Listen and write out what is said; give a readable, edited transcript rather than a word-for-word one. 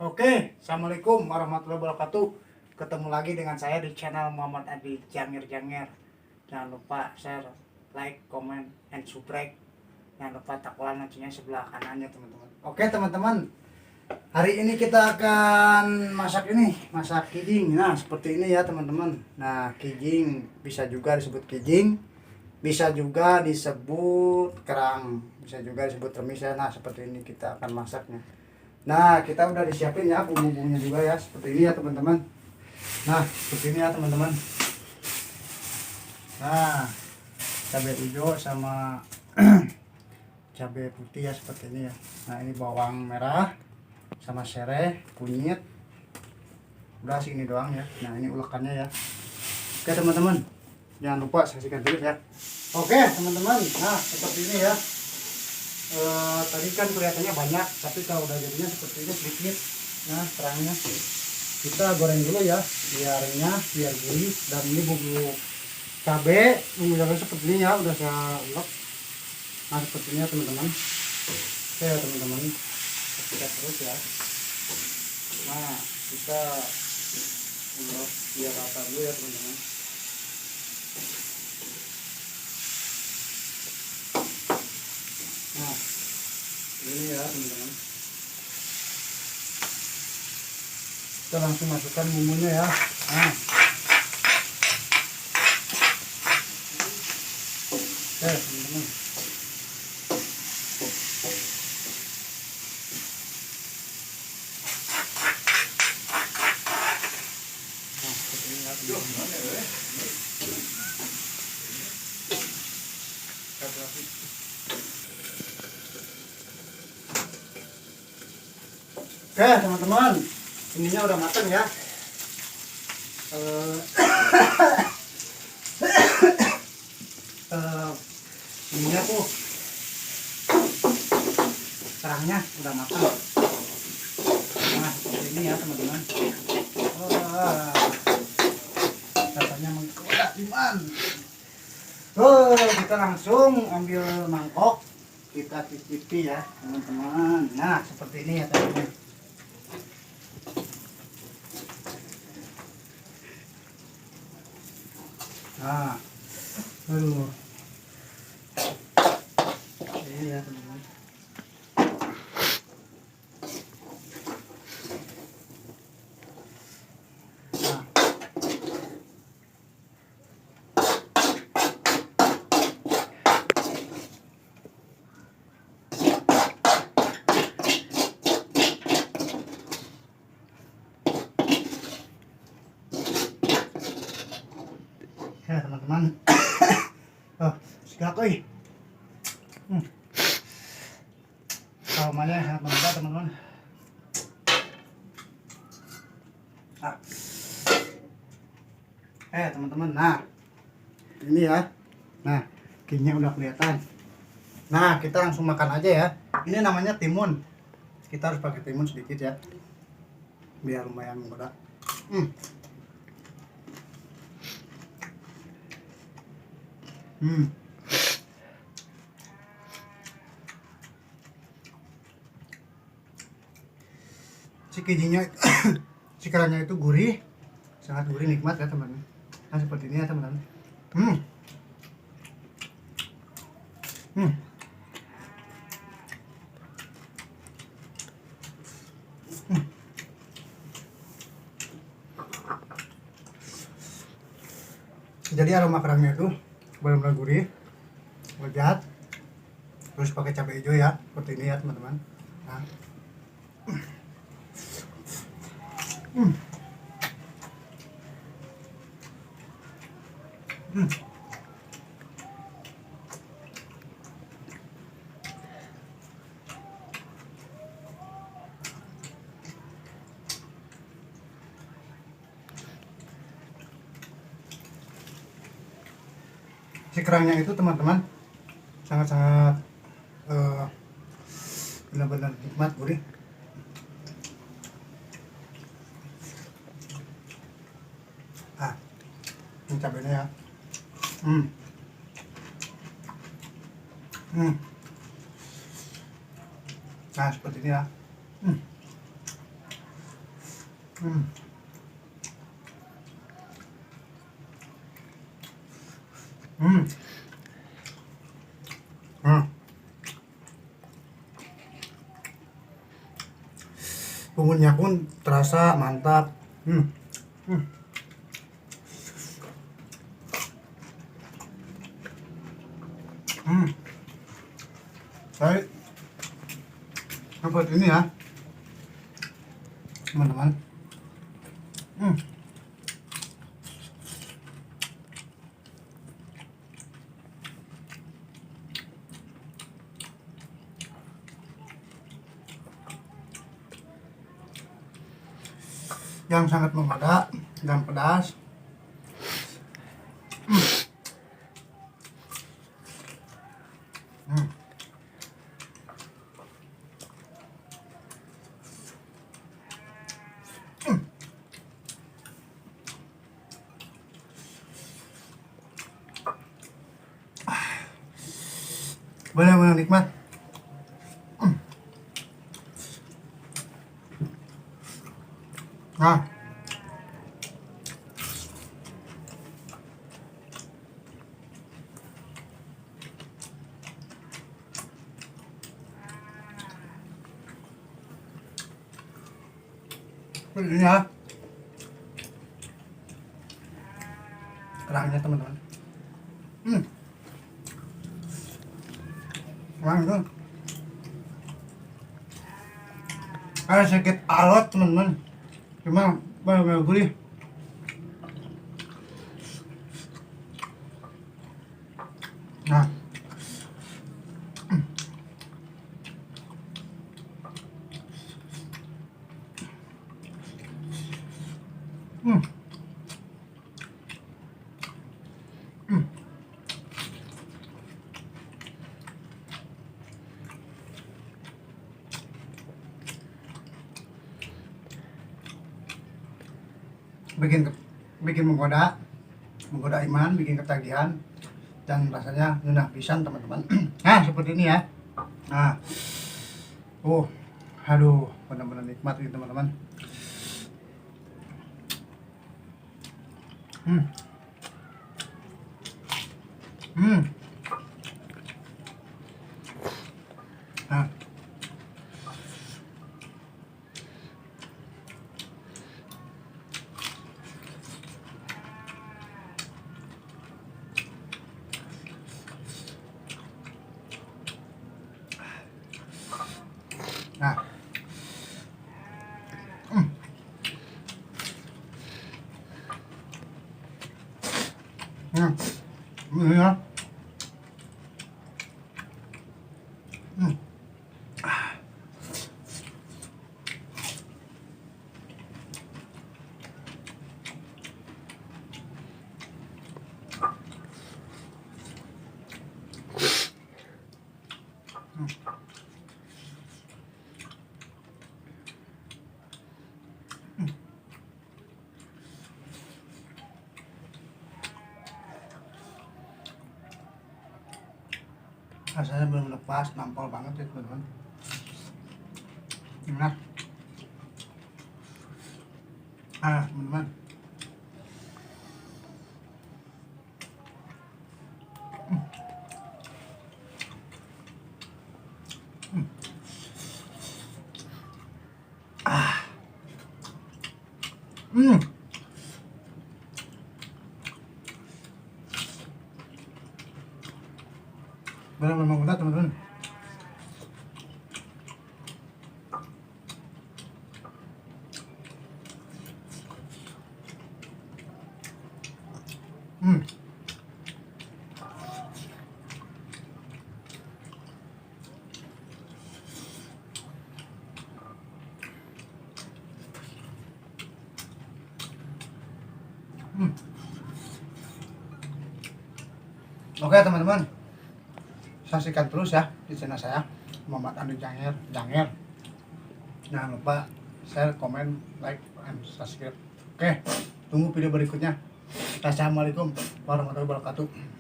Oke, assalamualaikum warahmatullahi wabarakatuh. Ketemu lagi dengan saya di channel Muhammad Adi Jangir. Jangan lupa share, like, comment, and subscribe. Jangan lupa taklan loncengnya sebelah kanannya teman-teman. Oke teman-teman, hari ini kita akan masak kijing. Nah seperti ini ya teman-teman. Nah kijing bisa juga disebut kijing, bisa juga disebut kerang, bisa juga disebut remis ya. Nah seperti ini kita akan masaknya. Nah kita udah disiapin ya bumbu-bumbunya juga ya, seperti ini ya teman-teman. Nah seperti ini ya teman-teman. Nah cabai hijau sama cabai putih ya, seperti ini ya. Nah ini bawang merah sama serai, kunyit, udah segini doang ya. Nah ini ulekannya ya. Oke teman-teman, jangan lupa saksikan terus ya. Oke teman-teman, nah seperti ini ya. Tadi kan kelihatannya banyak, tapi kalau udah jadinya seperti ini sedikit. Nah terangnya kita goreng dulu ya, biar gurih. Dan ini bumbu cabai seperti ini ya, udah saya ulek. Nah seperti ini ya teman-teman. Oke ya teman-teman, kita terus ya. Nah kita ulek biar rata dulu ya teman-teman. Nah ini ya teman-teman, kita langsung masukkan bumbunya ya. Nah oke teman-teman, nah seperti ini ya teman-teman. Oke teman-teman, ininya udah matang ya. Ininya tuh kerangnya udah matang. Nah seperti ini ya teman-teman. Rasanya menggoda iman. Kita langsung ambil mangkok, kita cicipi ya teman-teman. Nah seperti ini ya teman-teman. Nah, ini ya teman-teman. Nah, ya teman-teman. Segak euy. Aromanya sangat mantap teman-teman. Nah. Teman-teman, nah ini ya. Nah kinya udah kelihatan. Nah kita langsung makan aja ya. Ini namanya timun. Kita harus pakai timun sedikit ya, biar lumayan menggoda. Si kijinya si kerangnya itu gurih, sangat gurih, nikmat ya teman-teman. Nah seperti ini ya teman-teman. Jadi aroma kerangnya itu benar-benar gurih, lezat. Terus pakai cabai hijau ya, seperti ini ya teman-teman. Nah. Si kerangnya itu teman-teman sangat-sangat benar-benar nikmat, gurih. Ini cabainya ya. Nah seperti ini ya. Hmm. Hmm. Hmm. Bumbunya pun terasa mantap. Hmm. Hmm. Hmm. Baik. Dapat ini ya, teman-teman. Hmm. Yang sangat menggoda dan pedas. Hmm. Benar-benar nikmat. Nah, ini ya kerangnya teman-teman. Hmm. Kerang itu ada sedikit alot teman-teman, cuma benar-benar gurih. Nah, hmm. Hmm. Bikin menggoda iman, bikin ketagihan, dan rasanya ngenah pisan teman-teman. Nah, seperti ini ya. Nah, aduh, benar-benar nikmat ini teman-teman. Hmm. Hmm. Nah, nah, hmm. Hmm. Ini ya. Hmm. Rasanya belum lepas, nampol banget ya teman-teman. Enak. Teman-teman. Hmm. Benar-benar menggoda teman-teman. Hmm. Hmm. Oke teman-teman, saksikan terus ya di channel saya, Muhammad Andi Janger. Jangan lupa share, komen, like, and subscribe. Oke, tunggu video berikutnya. Assalamualaikum warahmatullahi wabarakatuh.